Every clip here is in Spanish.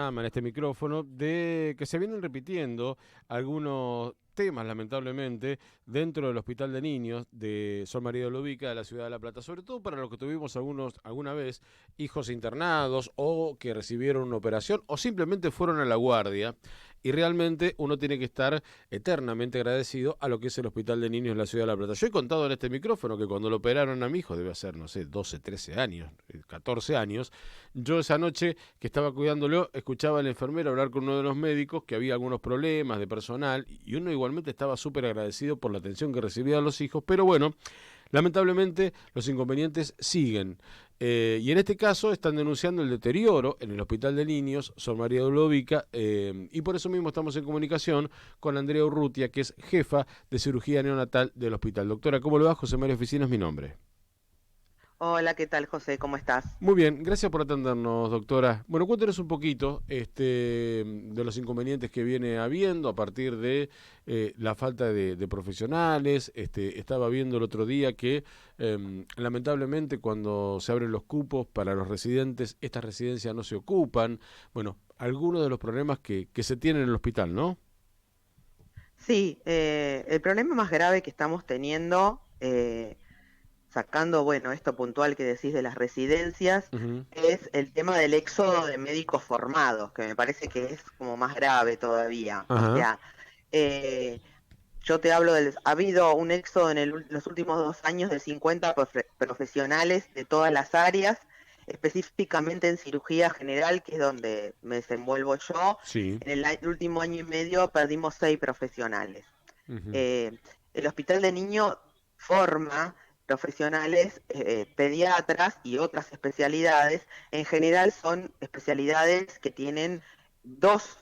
En este micrófono de que se vienen repitiendo algunos temas, lamentablemente, dentro del Hospital de Niños de Sol María de Lovica de la Ciudad de La Plata, sobre todo para los que tuvimos alguna vez hijos internados o que recibieron una operación o simplemente fueron a la guardia, y realmente uno tiene que estar eternamente agradecido a lo que es el Hospital de Niños de la Ciudad de La Plata. Yo he contado en este micrófono que cuando lo operaron a mi hijo, debe ser, no sé, 12, 13 años, 14 años, yo esa noche que estaba cuidándolo, escuchaba al enfermero hablar con uno de los médicos que había algunos problemas de personal y uno igualmente estaba súper agradecido por la atención que recibían los hijos, pero bueno, lamentablemente los inconvenientes siguen. Y en este caso están denunciando el deterioro en el Hospital de Niños Sor María de Lovica, y por eso mismo estamos en comunicación con Andrea Urrutia, que es jefa de cirugía neonatal del hospital. Doctora, ¿cómo le va? José María Oficina es mi nombre. Hola, ¿qué tal, José? ¿Cómo estás? Muy bien, gracias por atendernos, doctora. Bueno, cuéntenos un poquito de los inconvenientes que viene habiendo a partir de la falta de profesionales. Estaba viendo el otro día que lamentablemente cuando se abren los cupos para los residentes, estas residencias no se ocupan. Bueno, algunos de los problemas que se tienen en el hospital, ¿no? Sí, el problema más grave que estamos teniendo, sacando, bueno, esto puntual que decís de las residencias, Ujú. es el tema del éxodo de médicos formados, que me parece que es como más grave todavía. O Ajá. sea, eh, yo te hablo ha habido un éxodo en los últimos 2 años de 50 profesionales de todas las áreas, específicamente en cirugía general, que es donde me desenvuelvo yo. Sí. En el último año y medio perdimos 6 profesionales. Ujú. Eh, el Hospital de Niño forma profesionales, pediatras y otras especialidades. En general son especialidades que tienen dos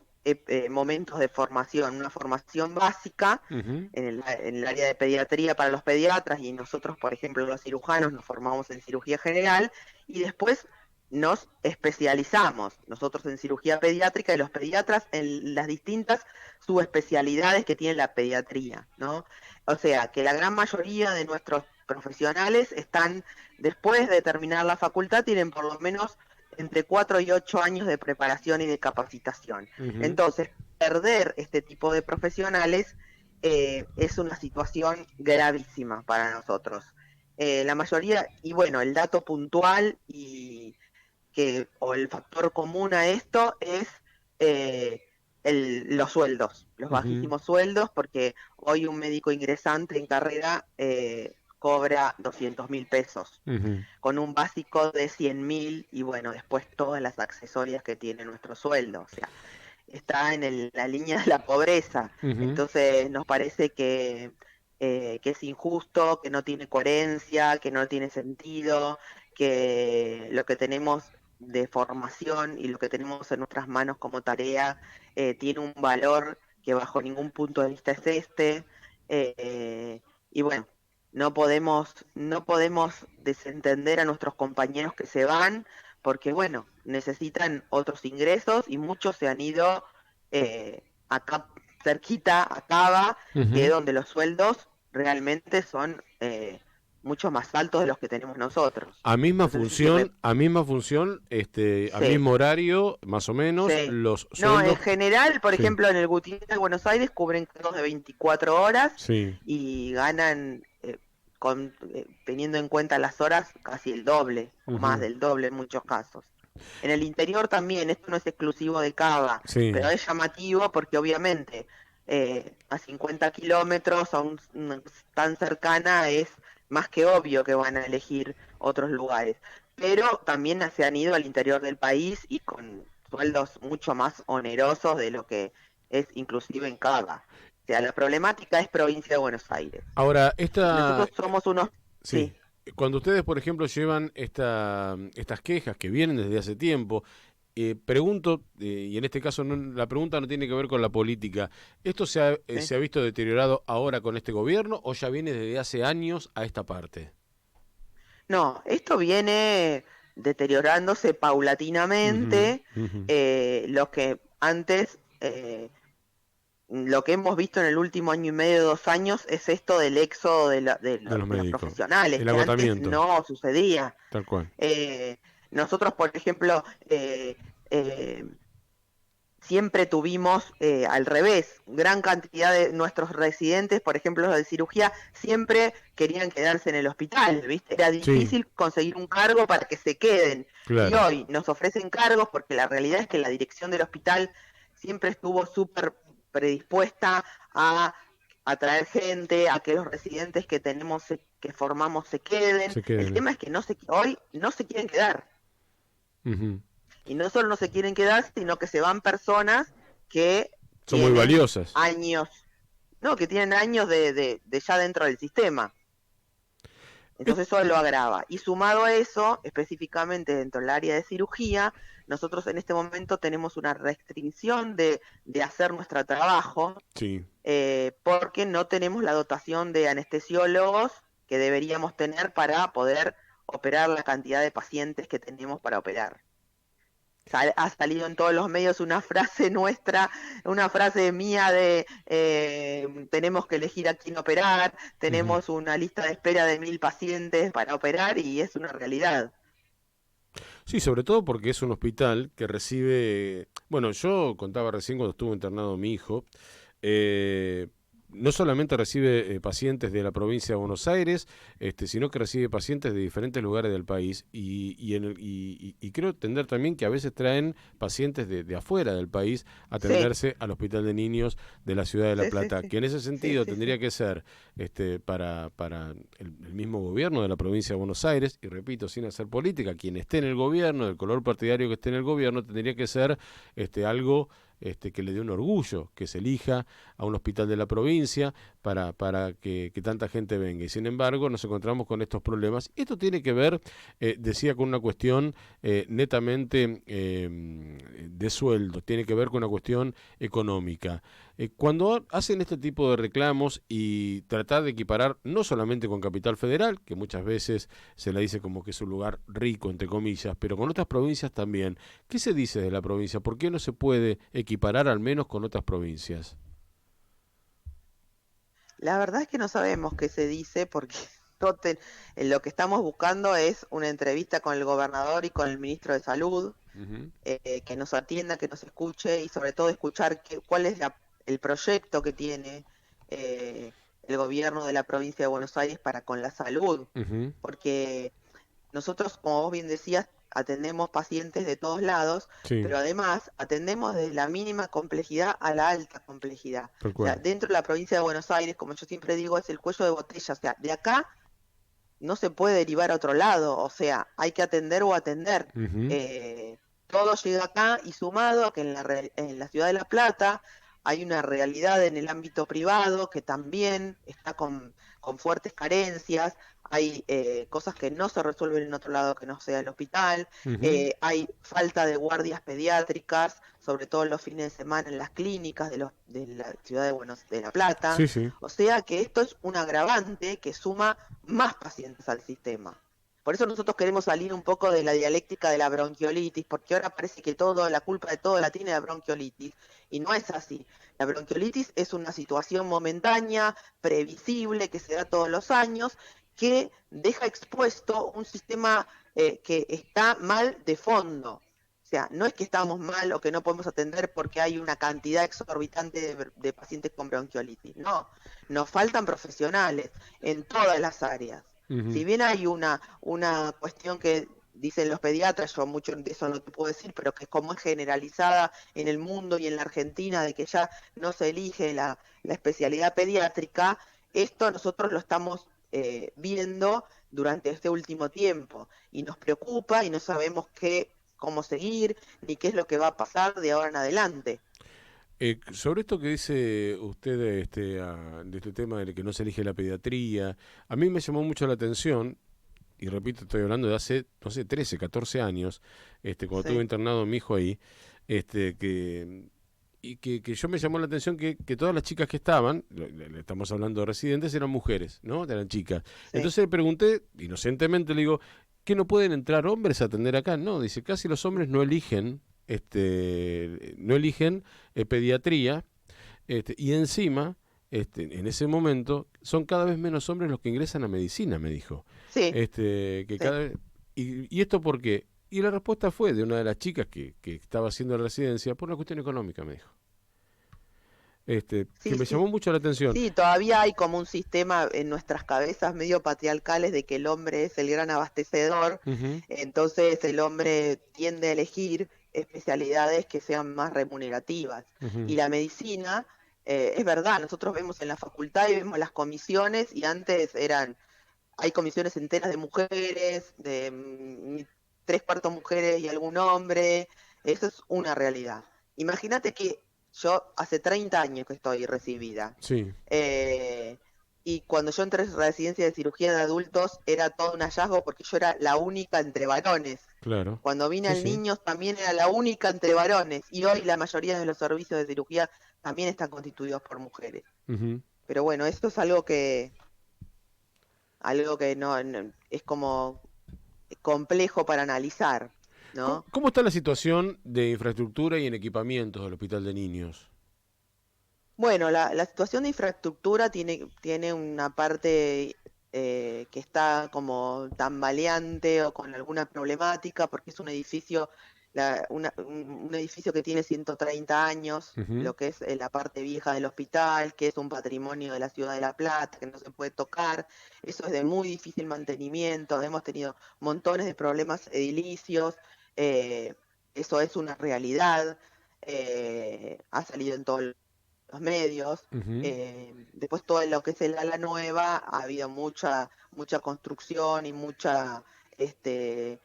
momentos de formación, una formación básica Ujú. en el área de pediatría para los pediatras, y nosotros, por ejemplo, los cirujanos nos formamos en cirugía general y después nos especializamos, nosotros en cirugía pediátrica y los pediatras en las distintas subespecialidades que tiene la pediatría, ¿no? O sea, que la gran mayoría de nuestros profesionales están, después de terminar la facultad, tienen por lo menos entre 4 y 8 años de preparación y de capacitación. Ujú. Entonces, perder este tipo de profesionales es una situación gravísima para nosotros. La mayoría, y bueno, el dato puntual o el factor común a esto es eh, los sueldos, los Ujú. bajísimos sueldos, porque hoy un médico ingresante en carrera cobra 200.000 pesos, Ujú. con un básico de 100.000 y bueno, después todas las accesorias que tiene nuestro sueldo. O sea, está en la línea de la pobreza. Ujú. Entonces nos parece que es injusto, que no tiene coherencia, que no tiene sentido, que lo que tenemos de formación y lo que tenemos en nuestras manos como tarea tiene un valor que bajo ningún punto de vista es este. Y bueno, no podemos desentender a nuestros compañeros que se van, porque bueno, necesitan otros ingresos y muchos se han ido acá cerquita, a Cava, que es Ujú. donde los sueldos realmente son mucho más altos de los que tenemos nosotros. No sé si me... A misma función, al Sí, mismo horario, más o menos, sí. los No, en sueldos. general, por Sí, ejemplo, en el Gutiérrez de Buenos Aires cubren cargos de 24 horas sí. y ganan, teniendo en cuenta las horas, casi el doble o más Ujú. del doble en muchos casos. En el interior también, esto no es exclusivo de Cava, pero Sí. es llamativo porque obviamente a 50 kilómetros, tan cercana, es más que obvio que van a elegir otros lugares. Pero también se han ido al interior del país y con sueldos mucho más onerosos de lo que es inclusive en Cava. O sea, la problemática es provincia de Buenos Aires. Ahora, Y nosotros somos unos... sí. Sí, Cuando ustedes, por ejemplo, llevan estas quejas que vienen desde hace tiempo, pregunto, y en este caso la pregunta no tiene que ver con la política, ¿esto sí. se ha visto deteriorado ahora con este gobierno o ya viene desde hace años a esta parte? No, esto viene deteriorándose Ujú. paulatinamente. Ujú. Lo que antes, lo que hemos visto en el último año y medio, 2 años, es esto del éxodo De los de los médicos. profesionales, El que antes agotamiento, no sucedía. tal cual. Nosotros, por ejemplo, eh, siempre tuvimos al revés, gran cantidad de nuestros residentes, por ejemplo los de cirugía, siempre querían quedarse en el hospital, ¿viste? Era Sí, difícil conseguir un cargo para que se queden. Y claro. hoy nos ofrecen cargos porque la realidad es que la dirección del hospital siempre estuvo súper predispuesta a atraer gente, a que los residentes que tenemos, que formamos se queden. Se El queden. tema es que hoy no se quieren quedar. Ujú. Y no solo no se quieren quedar, sino que se van personas que Son muy tienen valiosas. años, no, que tienen años de ya dentro del sistema. Es- Entonces eso lo agrava. Y sumado a eso, específicamente dentro del área de cirugía, nosotros en este momento tenemos una restricción de hacer nuestro trabajo sí. porque no tenemos la dotación de anestesiólogos que deberíamos tener para poder operar la cantidad de pacientes que tenemos para operar. Ha salido en todos los medios una frase nuestra, una frase mía de tenemos que elegir a quién operar, Ujú. tenemos una lista de espera de 1000 pacientes para operar y es una realidad. Sí, sobre todo porque es un hospital que recibe, bueno, yo contaba recién cuando estuvo internado mi hijo, eh, no solamente recibe pacientes de la provincia de Buenos Aires, sino que recibe pacientes de diferentes lugares del país y creo entender también que a veces traen pacientes de afuera del país a Sí, atenderse al Hospital de Niños de la Ciudad de La sí, sí, Plata, sí, que en ese sí, sentido sí, sí. tendría que ser para el mismo gobierno de la provincia de Buenos Aires, y repito, sin hacer política, quien esté en el gobierno, del color partidario que esté en el gobierno, tendría que ser algo que le dé un orgullo, que se elija a un hospital de la provincia para que tanta gente venga. Y sin embargo, nos encontramos con estos problemas. Esto tiene que ver, decía, con una cuestión netamente de sueldo, tiene que ver con una cuestión económica. Cuando hacen este tipo de reclamos y tratar de equiparar no solamente con Capital Federal, que muchas veces se le dice como que es un lugar rico, entre comillas, pero con otras provincias también, ¿qué se dice de la provincia? ¿Por qué no se puede equiparar al menos con otras provincias? La verdad es que no sabemos qué se dice porque no te- lo que estamos buscando es una entrevista con el gobernador y con el ministro de Salud, Ujú, que nos atienda, que nos escuche y sobre todo escuchar cuál es el proyecto que tiene el gobierno de la provincia de Buenos Aires para con la salud, ujú, porque nosotros, como vos bien decías, atendemos pacientes de todos lados, sí, pero además atendemos desde la mínima complejidad a la alta complejidad. tal O sea, cual. dentro de la provincia de Buenos Aires, como yo siempre digo, es el cuello de botella. O sea, de acá no se puede derivar a otro lado. O sea, hay que atender o atender. Ujú, Todo llega acá y sumado a que en la ciudad de La Plata hay una realidad en el ámbito privado que también está con fuertes carencias, hay cosas que no se resuelven en otro lado que no sea el hospital, ujú, hay falta de guardias pediátricas, sobre todo los fines de semana en las clínicas de la ciudad de La Plata, sí, sí. o sea que esto es un agravante que suma más pacientes al sistema. Por eso nosotros queremos salir un poco de la dialéctica de la bronquiolitis, porque ahora parece que la culpa de todo la tiene la bronquiolitis, y no es así. La bronquiolitis es una situación momentánea, previsible, que se da todos los años, que deja expuesto un sistema que está mal de fondo. O sea, no es que estamos mal o que no podemos atender porque hay una cantidad exorbitante de pacientes con bronquiolitis. No, nos faltan profesionales en todas las áreas. Ujú. Si bien hay una cuestión que dicen los pediatras, yo mucho de eso no te puedo decir, pero que como es generalizada en el mundo y en la Argentina, de que ya no se elige la especialidad pediátrica, esto nosotros lo estamos viendo durante este último tiempo y nos preocupa y no sabemos cómo seguir ni qué es lo que va a pasar de ahora en adelante. Sobre esto que dice usted de este tema de que no se elige la pediatría, a mí me llamó mucho la atención, y repito, estoy hablando de hace, no sé, 13, 14 años, cuando tuve Sí, internado a mi hijo ahí, que, que yo me llamó la atención que todas las chicas que estaban, estamos hablando de residentes, eran mujeres, ¿no? Eran chicas. sí, Entonces le pregunté, inocentemente le digo, ¿qué no pueden entrar hombres a atender acá? No, dice, casi los hombres no eligen, no eligen pediatría, y encima, en ese momento, son cada vez menos hombres los que ingresan a medicina, me dijo. sí, Que sí. cada vez, y esto por qué? Y la respuesta fue de una de las chicas que estaba haciendo residencia por una cuestión económica, me dijo. Que Sí, me sí. llamó mucho la atención. Sí, todavía hay como un sistema en nuestras cabezas medio patriarcales de que el hombre es el gran abastecedor, Ujú, entonces el hombre tiende a elegir especialidades que sean más remunerativas. Y ujú, la medicina, es verdad, nosotros vemos en la facultad y vemos las comisiones y antes hay comisiones enteras de mujeres, de tres cuartos mujeres y algún hombre, eso es una realidad. Imagínate que yo hace 30 años que estoy recibida. sí, eh, y cuando yo entré en residencia de cirugía de adultos era todo un hallazgo porque yo era la única entre varones. claro. Cuando vine Sí, al sí. niños también era la única entre varones y hoy la mayoría de los servicios de cirugía también están constituidos por mujeres. Ujú. Pero bueno, esto es algo que no es como complejo para analizar, ¿Cómo, ¿no? cómo está la situación de infraestructura y en equipamientos del Hospital de Niños? Bueno, la situación de infraestructura tiene una parte que está como tambaleante o con alguna problemática, porque es un edificio, un edificio que tiene 130 años, Ujú, lo que es la parte vieja del hospital, que es un patrimonio de la ciudad de La Plata, que no se puede tocar. Eso es de muy difícil mantenimiento, hemos tenido montones de problemas edilicios, eh, eso es una realidad, ha salido en todo los medios. ujú, Después todo lo que es el ala nueva, ha habido mucha construcción y este,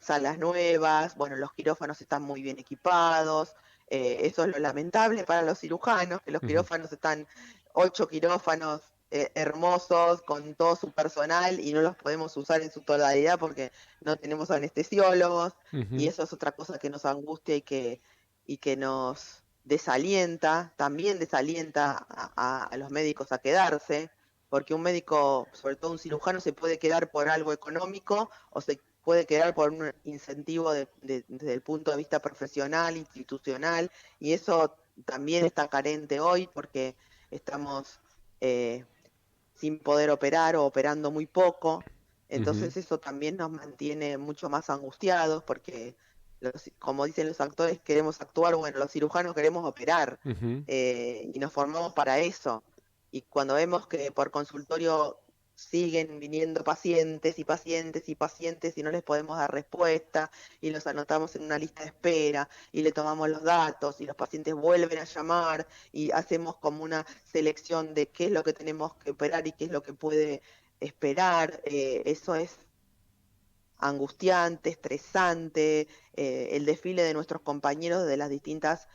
salas nuevas, bueno, los quirófanos están muy bien equipados, eso es lo lamentable para los cirujanos, que los ujú, quirófanos están 8 quirófanos hermosos con todo su personal y no los podemos usar en su totalidad porque no tenemos anestesiólogos y ujú, eso es otra cosa que nos angustia y que nos desalienta, también desalienta a los médicos a quedarse, porque un médico, sobre todo un cirujano, se puede quedar por algo económico o se puede quedar por un incentivo desde el punto de vista profesional, institucional, y eso también está carente hoy porque estamos eh, sin poder operar o operando muy poco. ujú, Entonces eso también nos mantiene mucho más angustiados porque, como dicen los actores, queremos actuar, bueno, los cirujanos queremos operar ujú. y nos formamos para eso. Y cuando vemos que por consultorio siguen viniendo pacientes y pacientes y pacientes y no les podemos dar respuesta y los anotamos en una lista de espera y le tomamos los datos y los pacientes vuelven a llamar y hacemos como una selección de qué es lo que tenemos que operar y qué es lo que puede esperar. Eso es angustiante, estresante, el desfile de nuestros compañeros de las distintas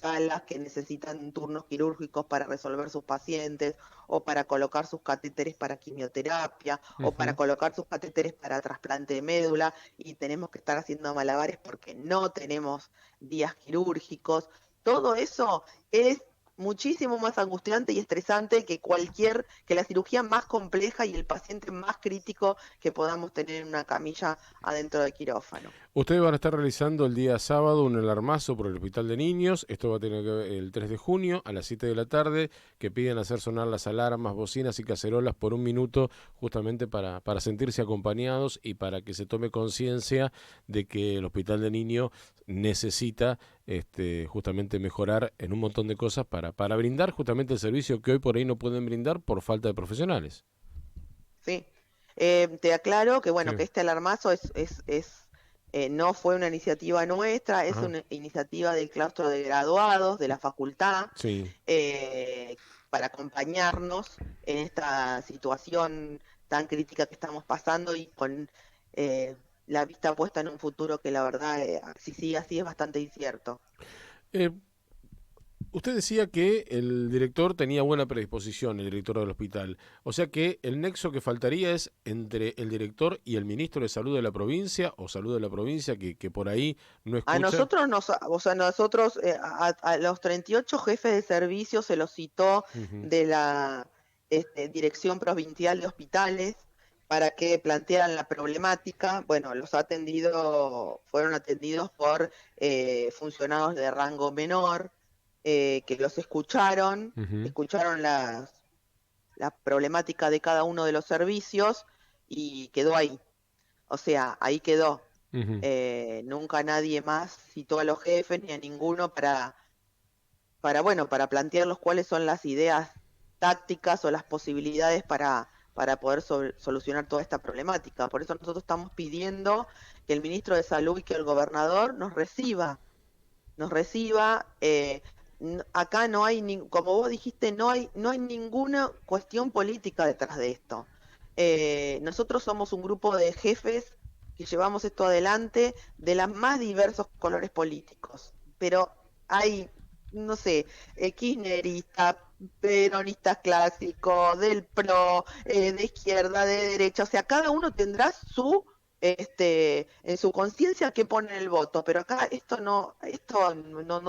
salas que necesitan turnos quirúrgicos para resolver sus pacientes o para colocar sus catéteres para quimioterapia o para Ujú. colocar sus catéteres para trasplante de médula y tenemos que estar haciendo malabares porque no tenemos días quirúrgicos. Todo eso es muchísimo más angustiante y estresante que la cirugía más compleja y el paciente más crítico que podamos tener en una camilla adentro del quirófano. Ustedes van a estar realizando el día sábado un alarmazo por el Hospital de Niños. Esto va a tener que ver el 3 de junio a las 7 de la tarde, que piden hacer sonar las alarmas, bocinas y cacerolas por un minuto, justamente para sentirse acompañados y para que se tome conciencia de que el Hospital de Niños necesita justamente mejorar en un montón de cosas para brindar justamente el servicio que hoy por ahí no pueden brindar por falta de profesionales. ¿Sí? Te aclaro que Sí. bueno, que este alarmazo no fue una iniciativa nuestra, es Ajá. una iniciativa del claustro de graduados de la facultad Sí. eh, para acompañarnos en esta situación tan crítica que estamos pasando y con eh, la vista puesta en un futuro que la verdad, si sigue así, es bastante incierto. Eh, Usted decía que el director tenía buena predisposición, el director del hospital. O sea que el nexo que faltaría es entre el director y el ministro de Salud de la provincia o Salud de la provincia que por ahí no A escucha. nosotros, o sea, nosotros, a los 38 jefes de servicio se los citó Ujú, de la Dirección Provincial de Hospitales para que plantearan la problemática. Bueno, fueron atendidos por funcionarios de rango menor, que los ujú. escucharon la problemática de cada uno de los servicios y quedó ahí. O sea, ahí quedó. Ujú. Nunca nadie más citó a los jefes ni a ninguno bueno, para plantearlos cuáles son las ideas tácticas o las posibilidades para poder solucionar toda esta problemática. Por eso nosotros estamos pidiendo que el ministro de Salud y que el gobernador nos reciba. Acá no hay, como vos dijiste, no hay ninguna cuestión política detrás de esto. Nosotros somos un grupo de jefes que llevamos esto adelante de los más diversos colores políticos, pero hay, no sé, kirchneristas, peronistas clásicos, del PRO, de izquierda, de derecha, o sea, cada uno tendrá en su conciencia qué pone el voto, pero acá esto no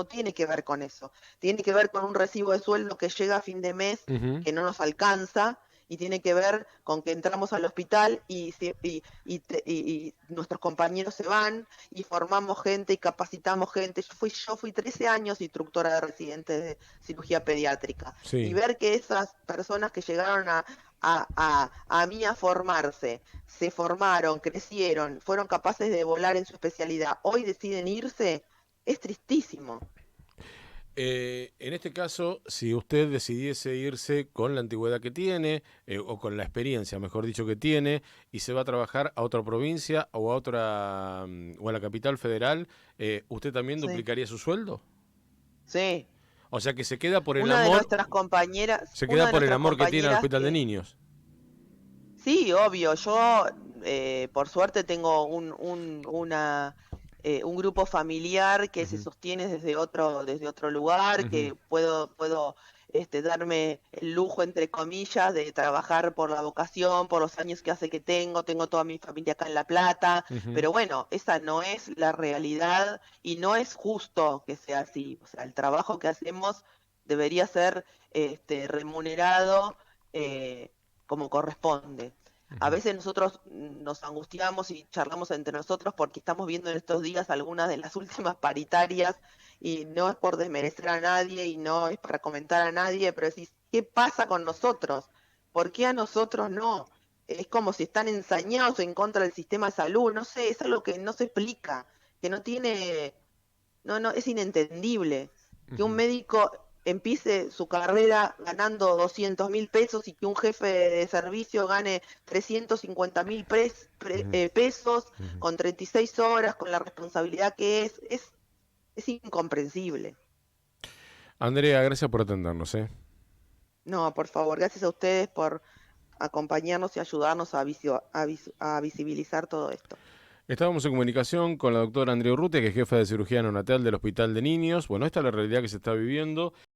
tiene que ver con eso, tiene que ver con un recibo de sueldo que llega a fin de mes Ujú. que no nos alcanza y tiene que ver con que entramos al hospital y nuestros compañeros se van y formamos gente y capacitamos gente. Yo fui 13 años instructora de residentes de cirugía pediátrica y Sí. ver que esas personas que llegaron a mí a formarse, se formaron, crecieron, fueron capaces de volar en su especialidad, hoy deciden irse, es tristísimo. En este caso, si usted decidiese irse con la antigüedad que tiene, o con la experiencia, mejor dicho, que tiene, y se va a trabajar a otra provincia o a otra, o a la capital federal, ¿usted también Sí, duplicaría su sueldo? sí. O sea que se queda por el Una de amor, nuestras compañeras, se queda una de por el nuestras amor que tiene al compañeras Hospital de que, Niños. sí, obvio, yo por suerte tengo un grupo familiar que se Ujú, sostiene desde otro lugar, ujú, que puedo darme el lujo, entre comillas, de trabajar por la vocación, por los años que hace que tengo toda mi familia acá en La Plata, ujú. pero bueno, esa no es la realidad y no es justo que sea así. O sea, el trabajo que hacemos debería ser remunerado como corresponde. A Ujú. veces nosotros nos angustiamos y charlamos entre nosotros porque estamos viendo en estos días algunas de las últimas paritarias y no es por desmerecer a nadie y no es para comentar a nadie, pero decís, ¿qué pasa con nosotros? ¿Por qué a nosotros no? Es como si están ensañados en contra del sistema de salud, no sé, es algo que no se explica, que no tiene, no, es inentendible que un Ujú, médico empiece su carrera ganando 200.000 pesos y que un jefe de servicio gane 350.000 ujú, pesos ujú. con 36 horas, con la responsabilidad que es incomprensible. Andrea, gracias por atendernos, ¿eh? No, por favor, gracias a ustedes por acompañarnos y ayudarnos a visibilizar todo esto. Estábamos en comunicación con la doctora Andrea Urrutia, que es jefa de cirugía neonatal del Hospital de Niños. Bueno, esta es la realidad que se está viviendo.